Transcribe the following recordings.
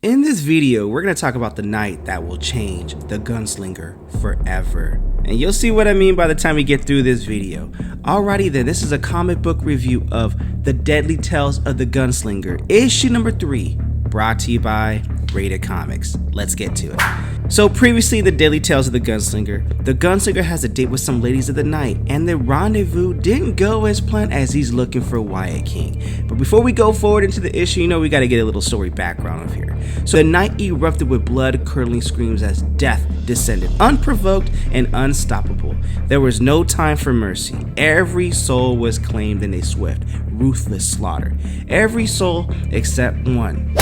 In this video, we're going to talk about the night that will change the Gunslinger forever. And you'll see what I mean by the time we get through this video. Alrighty then, this is a comic book review of The Deadly Tales of the Gunslinger, issue number 3, brought to you by RatedComics. Let's get to it. So previously in The Deadly Tales of the Gunslinger has a date with some ladies of the night, and the rendezvous didn't go as planned as he's looking for Wyatt King. But before we go forward into the issue, we gotta get a little story background of here. So the night erupted with blood-curdling screams as death descended, unprovoked and unstoppable. There was no time for mercy. Every soul was claimed in a swift, ruthless slaughter. Every soul except one.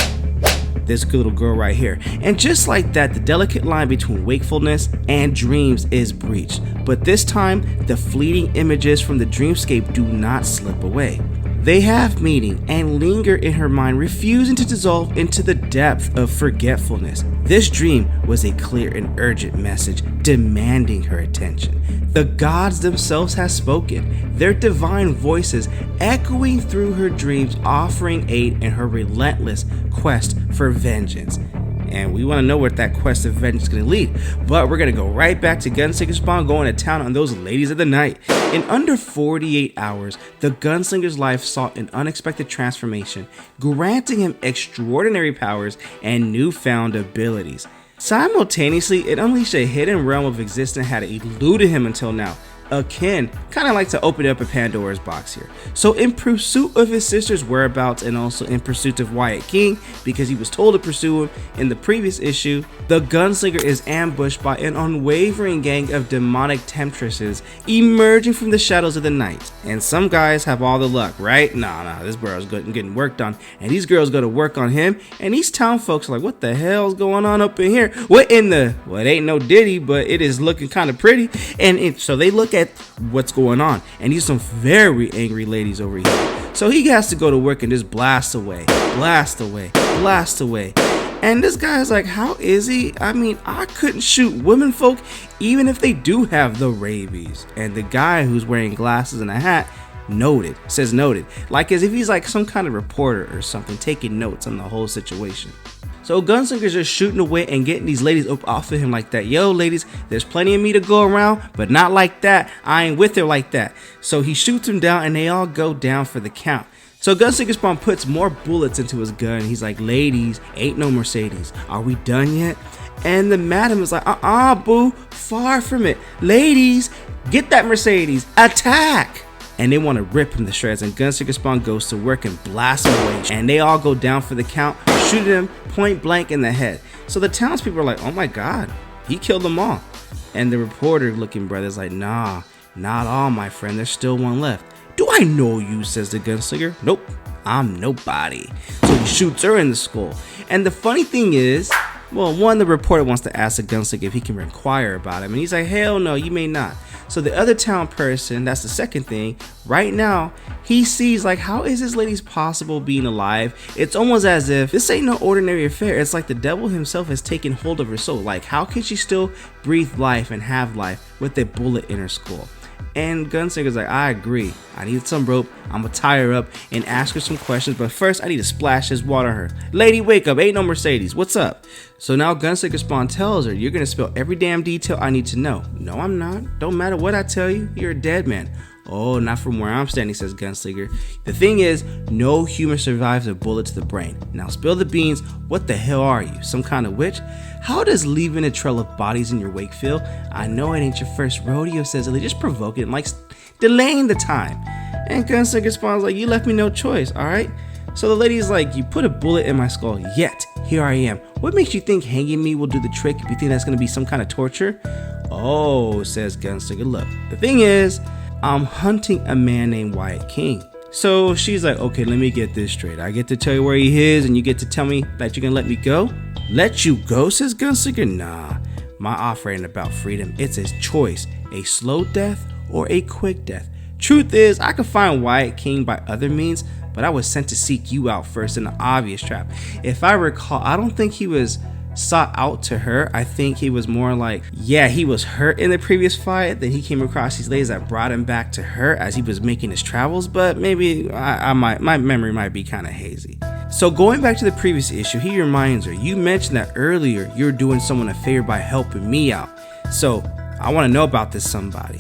This good little girl right here. And just like that, the delicate line between wakefulness and dreams is breached. But this time, the fleeting images from the dreamscape do not slip away. They have meaning and linger in her mind, refusing to dissolve into the depth of forgetfulness. This dream was a clear and urgent message demanding her attention. The gods themselves have spoken, their divine voices echoing through her dreams, offering aid in her relentless quest for vengeance. And we want to know where that quest of vengeance is going to lead. But we're going to go right back to Gunslinger Spawn, going to town on those ladies of the night. In under 48 hours, the Gunslinger's life saw an unexpected transformation, granting him extraordinary powers and newfound abilities. Simultaneously, it unleashed a hidden realm of existence that had eluded him until now. Akin kind of like to open up a Pandora's box here. So in pursuit of his sister's whereabouts and also in pursuit of Wyatt King, because he was told to pursue him in the previous issue, the Gunslinger is ambushed by an unwavering gang of demonic temptresses emerging from the shadows of the night. And some guys have all the luck, right? Nah, this girl's getting worked on, and these girls go to work on him, and these town folks are like, what the hell's going on up in here? What in the, well, it ain't no Diddy, but it is looking kind of pretty. And so they look at what's going on, and these some very angry ladies over here. So he has to go to work and just blast away. And this guy is like, how is he? I mean, I couldn't shoot women folk even if they do have the rabies. And the guy who's wearing glasses and a hat says noted, like as if he's like some kind of reporter or something, taking notes on the whole situation. So Gunslinger's just shooting away and getting these ladies up off of him like that. Yo, ladies, there's plenty of me to go around, but not like that. I ain't with her like that. So he shoots them down and they all go down for the count. So Gunslinger Spawn puts more bullets into his gun. He's like, ladies, ain't no Mercedes. Are we done yet? And the madam is like, boo, far from it. Ladies, get that Mercedes, attack! And they want to rip him to shreds, and Gunslinger Spawn goes to work and blasts him away, and they all go down for the count, shooting him point blank in the head. So the townspeople are like, oh my god, he killed them all. And the reporter looking brother's like, nah, not all, my friend, there's still one left. Do I know you, says the Gunslinger. Nope, I'm nobody. So he shoots her in the skull. And the funny thing is, well, the reporter wants to ask the Gunslinger if he can inquire about him, and he's like, hell no, you may not. So the other town person, that's the second thing, right now, he sees like, how is this lady's possible being alive? It's almost as if this ain't no ordinary affair. It's like the devil himself has taken hold of her soul. Like, how can she still breathe life and have life with a bullet in her skull? And Gunslinger's like, I agree. I need some rope. I'm gonna tie her up and ask her some questions. But first, I need to splash this water on her. Lady, wake up. Ain't no Mercedes. What's up? So now Gunslinger Spawn tells her, you're gonna spill every damn detail I need to know. No, I'm not. Don't matter what I tell you. You're a dead man. Oh, not from where I'm standing, says Gunslinger. The thing is, no human survives a bullet to the brain. Now spill the beans. What the hell are you? Some kind of witch? How does leaving a trail of bodies in your wake feel? I know it ain't your first rodeo, says Ellie. Just provoking him, like delaying the time. And Gunslinger Spawn's like, you left me no choice, alright? So the lady's like, you put a bullet in my skull, yet here I am. What makes you think hanging me will do the trick if you think that's gonna be some kind of torture? Oh, says Gunslinger, look, the thing is, I'm hunting a man named Wyatt King. So she's like, okay, let me get this straight. I get to tell you where he is, and you get to tell me that you're gonna let me go? Let you go, says Gunslinger? Nah, my offer ain't about freedom. It's his choice, a slow death or a quick death. Truth is, I could find Wyatt King by other means, but I was sent to seek you out first in an obvious trap. If I recall, I don't think he was sought out to her. I think he was more like, yeah, he was hurt in the previous fight, then he came across these ladies that brought him back to her as he was making his travels, but maybe my memory might be kind of hazy. So going back to the previous issue, he reminds her, you mentioned that earlier you're doing someone a favor by helping me out. So I want to know about this somebody.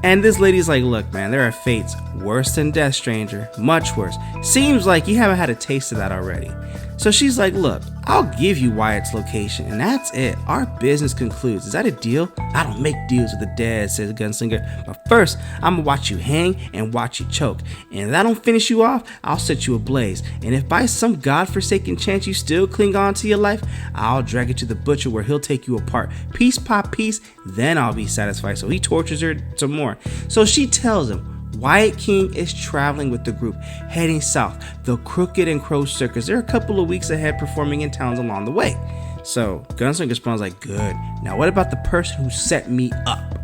And this lady's like, look man, there are fates worse than death, stranger, much worse. Seems like you haven't had a taste of that already. So she's like, look, I'll give you Wyatt's location and that's it. Our business concludes. Is that a deal? I don't make deals with the dead, says Gunslinger. But first, I'm gonna watch you hang and watch you choke. And if I don't finish you off, I'll set you ablaze. And if by some godforsaken chance you still cling on to your life, I'll drag it to the butcher where he'll take you apart. Piece by piece, then I'll be satisfied. So he tortures her some more. So she tells him, Wyatt King is traveling with the group, heading south, the Crooked and Crow Circus. They're a couple of weeks ahead, performing in towns along the way. So Gunslinger Spawn's like, good. Now what about the person who set me up?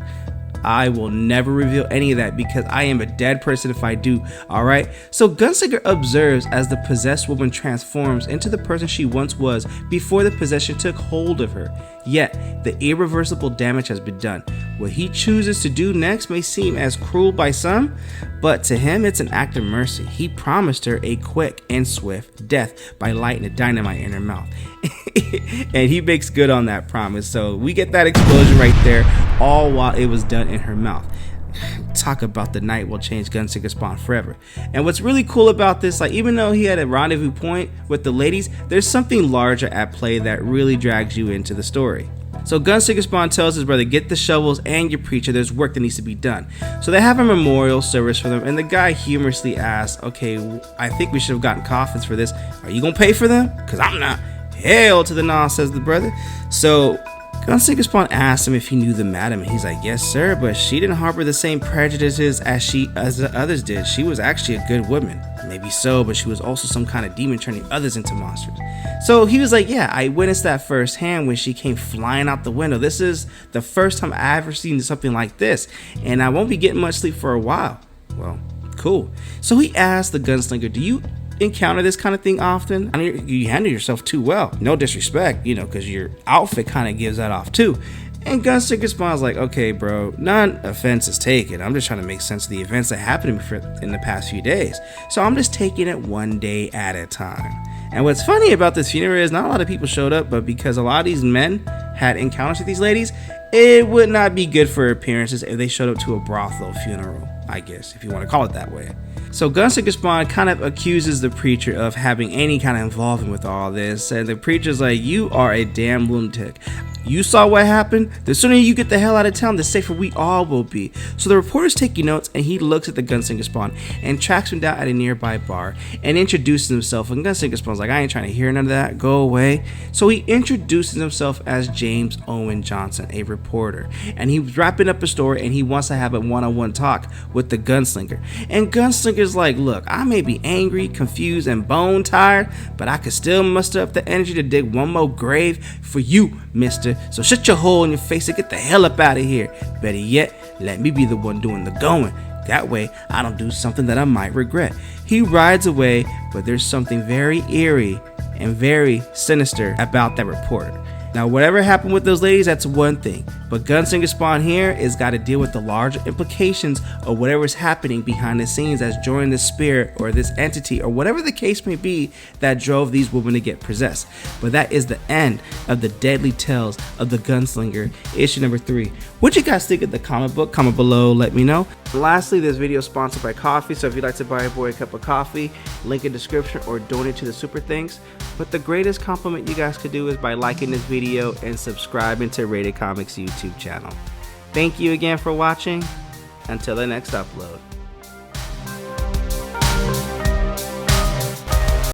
I will never reveal any of that because I am a dead person if I do, alright? So Gunslinger observes as the possessed woman transforms into the person she once was before the possession took hold of her. Yet, the irreversible damage has been done. What he chooses to do next may seem as cruel by some, but to him it's an act of mercy. He promised her a quick and swift death by lighting a dynamite in her mouth. And he makes good on that promise. So we get that explosion right there, all while it was done in her mouth. Talk about the night will change Gunslinger Spawn forever. And what's really cool about this, like even though he had a rendezvous point with the ladies, there's something larger at play that really drags you into the story. So Gunslinger Spawn tells his brother, get the shovels and your preacher, there's work that needs to be done. So they have a memorial service for them, and the guy humorously asks, okay, I think we should have gotten coffins for this. Are you gonna pay for them? Cause I'm not. Hell to the nah, says the brother. So Gunslinger Spawn asked him if he knew the madam, and he's like, yes sir, but she didn't harbor the same prejudices as the others did. She was actually a good woman. Maybe so, but she was also some kind of demon turning others into monsters. So he was like, yeah, I witnessed that firsthand when she came flying out the window. This is the first time I've ever seen something like this, and I won't be getting much sleep for a while. Well, cool. So he asked the gunslinger, do you encounter this kind of thing often? I mean, you handle yourself too well. No disrespect, you know, because your outfit kind of gives that off too. And Gunslinger Spawn's like, okay bro, none offense is taken. I'm just trying to make sense of the events that happened to me in the past few days. So I'm just taking it one day at a time. And what's funny about this funeral is not a lot of people showed up, but because a lot of these men had encounters with these ladies, it would not be good for appearances if they showed up to a brothel funeral, I guess, if you want to call it that way. So Gunslinger Spawn kind of accuses the preacher of having any kind of involvement with all this, and the preacher's like, you are a damn lunatic. You saw what happened? The sooner you get the hell out of town, the safer we all will be. So the reporter's taking notes, and he looks at the Gunslinger Spawn and tracks him down at a nearby bar and introduces himself. And Gunslinger Spawn's like, I ain't trying to hear none of that, go away. So he introduces himself as James Owen Johnson, a reporter, and he's wrapping up a story and he wants to have a one-on-one talk with the gunslinger. And Gunslinger's like, look, I may be angry, confused, and bone tired, but I can still muster up the energy to dig one more grave for you, mister. So shut your hole in your face and get the hell up out of here. Better yet, let me be the one doing the going. That way, I don't do something that I might regret. He rides away, but there's something very eerie and very sinister about that reporter. Now, whatever happened with those ladies, that's one thing. But Gunslinger Spawn here is got to deal with the larger implications of whatever's happening behind the scenes as joining this spirit or this entity or whatever the case may be that drove these women to get possessed. But that is the end of the Deadly Tales of the Gunslinger, issue number 3. What you guys think of the comic book? Comment below, let me know. Lastly, this video is sponsored by coffee, so if you'd like to buy a boy a cup of coffee, link in description or donate to the Super Thanks. But the greatest compliment you guys could do is by liking this video and subscribing to RatedComics YouTube channel. Thank you again for watching. Until the next upload.